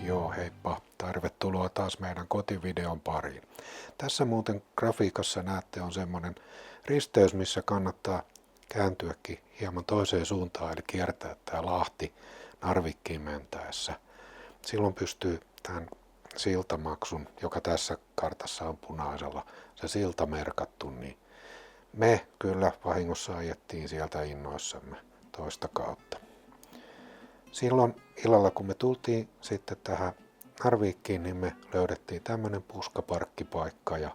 Joo, heippa. Tervetuloa taas meidän kotivideon pariin. Tässä muuten grafiikassa näette on semmoinen risteys, missä kannattaa kääntyäkin hieman toiseen suuntaan, eli kiertää tämä Lahti Narvikkiin mentäessä. Silloin pystyy tämän siltamaksun, joka tässä kartassa on punaisella, se silta merkattu, niin me kyllä vahingossa ajettiin sieltä innoissamme toista kautta. Silloin illalla, kun me tultiin sitten tähän Narvikkiin, niin me löydettiin tämmöinen puskaparkkipaikka ja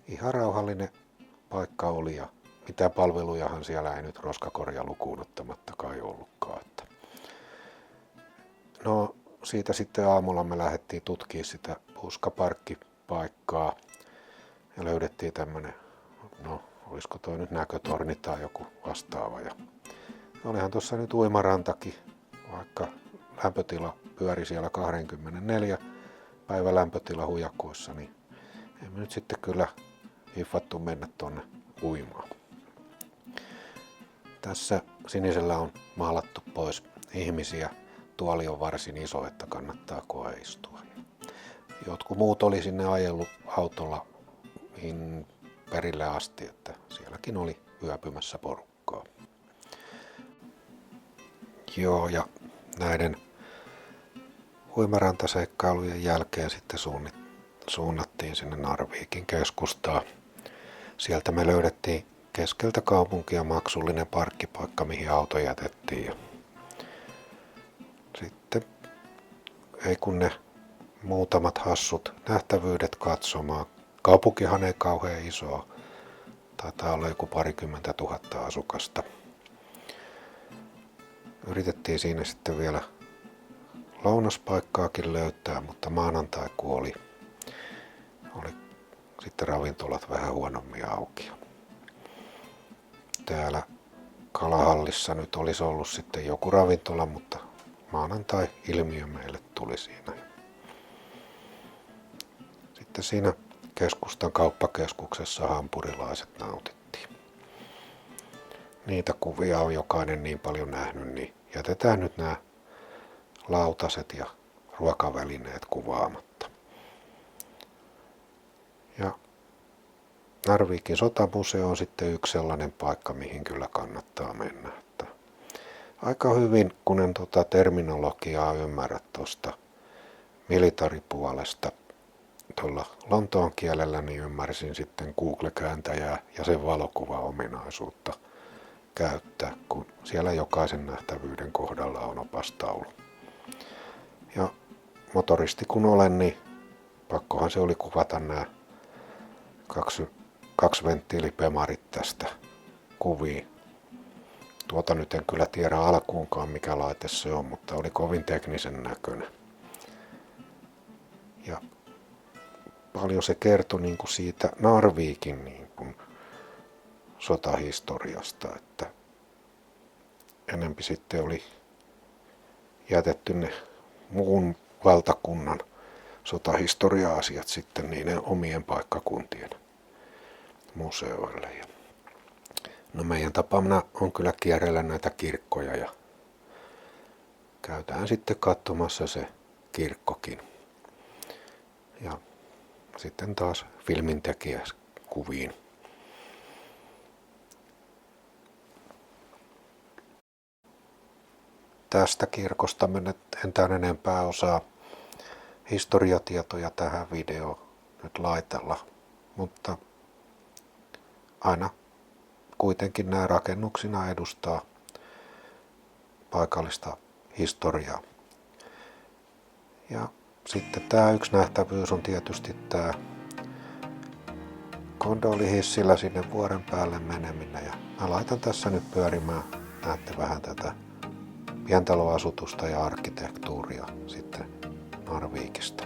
ihan rauhallinen paikka oli ja mitään palvelujahan siellä ei nyt roskakorja lukuun ottamattakaan ollutkaan. No siitä sitten aamulla me lähdettiin tutkimaan sitä puskaparkkipaikkaa ja löydettiin tämmöinen, no olisiko toi nyt näkötorni tai joku vastaava. Ja olihan tuossa nyt uimarantakin, vaikka lämpötila pyöri siellä 24 päivän lämpötila hujakoissa, niin emme nyt sitten kyllä hiffattu mennä tonne uimaan. Tässä sinisellä on maalattu pois ihmisiä. Tuoli on varsin iso, että kannattaa koeistua. Jotkut muut oli sinne ajellut autolla perille asti, että sielläkin oli yöpymässä porukkaa. Joo, ja näiden uimarantaseikkailujen jälkeen sitten suunnattiin sinne Narvikin keskustaan. Sieltä me löydettiin keskeltä kaupunkia maksullinen parkkipaikka, mihin auto jätettiin. Ja sitten ei kun ne muutamat hassut nähtävyydet katsomaan. Kaupunkihan ei kauhean isoa. Taitaa olla joku 20 000 asukasta. Yritettiin siinä sitten vielä lounaspaikkaakin löytää, mutta maanantai kun oli sitten ravintolat vähän huonommin auki. Täällä Kalahallissa nyt olisi ollut sitten joku ravintola, mutta maanantai ilmiö meille tuli siinä. Sitten siinä keskustan kauppakeskuksessa hampurilaiset nautittiin. Niitä kuvia on jokainen niin paljon nähnyt, niin jätetään nyt nämä lautaset ja ruokavälineet kuvaamatta. Ja Narvikin sotamuseo on sitten yksi sellainen paikka, mihin kyllä kannattaa mennä. Että aika hyvin, kun en terminologiaa ymmärrä tuosta militaripuolesta tuolla Lontoon kielellä, niin ymmärsin sitten Google-kääntäjää ja sen valokuvaominaisuutta käyttää, kun siellä jokaisen nähtävyyden kohdalla on opastaulu. Ja motoristi kun olen, niin pakkohan se oli kuvata nämä kaksi venttiilipemarit tästä kuviin. Tuota nyt en kyllä tiedä alkuunkaan mikä laite se on, mutta oli kovin teknisen näköinen. Ja paljon se kertoi niin kuin siitä Narvikin niin kuin sotahistoriasta, että enempi sitten oli jätetty ne muun valtakunnan sotahistoria-asiat sitten niiden omien paikkakuntien museoille. No meidän tapana on kyllä kierrellä näitä kirkkoja ja käytään sitten katsomassa se kirkkokin. Ja sitten taas filmintekijä kuviin. Tästä kirkosta en tämän enempää osaa historiatietoja tähän videoon nyt laitella, mutta aina kuitenkin nämä rakennuksina edustaa paikallista historiaa. Ja sitten tämä yksi nähtävyys on tietysti tämä gondolihissillä sinne vuoren päälle meneminen. Ja mä laitan tässä nyt pyörimään, näette vähän tätä pientaloasutusta ja arkkitehtuuria sitten Narvikista.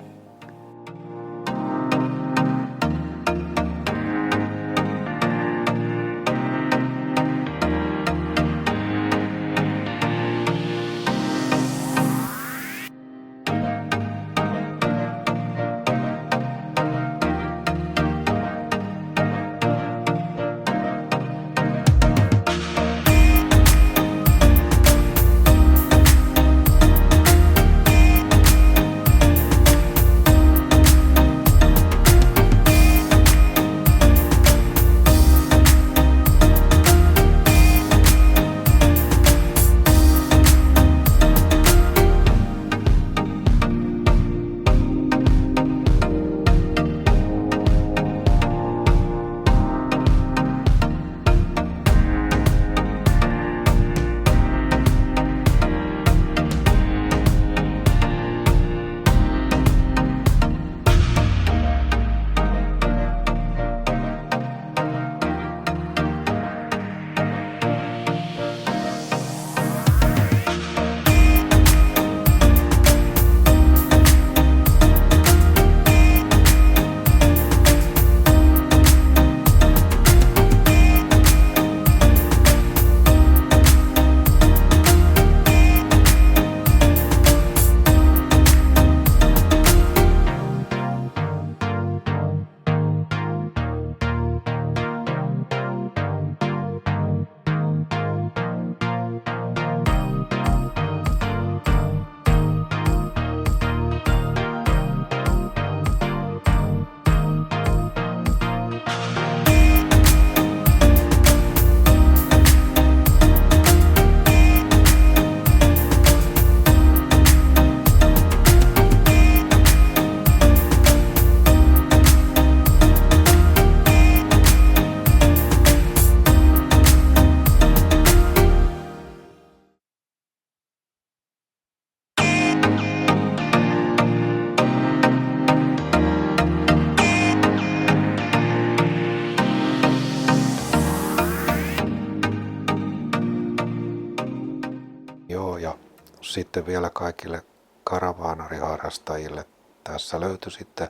sitten vielä kaikille karavaanariharrastajille. Tässä löytyi sitten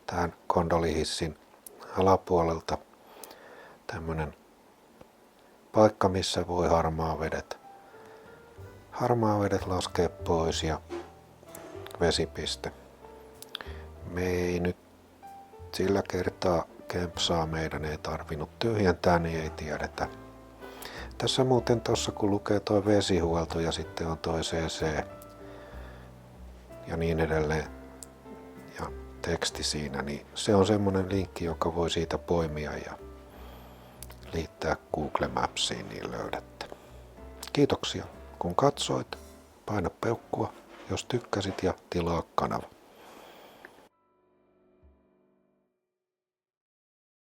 tähän gondolihissin alapuolelta tämmönen paikka, missä voi harmaavedet laskea pois ja vesipiste. Me ei nyt sillä kertaa kempsaa meidän ei tarvinnut tyhjentää, niin ei tiedetä. Tässä muuten tuossa kun lukee tuo vesihuolto ja sitten on toi CC ja niin edelleen ja teksti siinä, niin se on semmonen linkki, joka voi siitä poimia ja liittää Google Mapsiin, niin löydätte. Kiitoksia kun katsoit. Paina peukkua, jos tykkäsit ja tilaa kanava.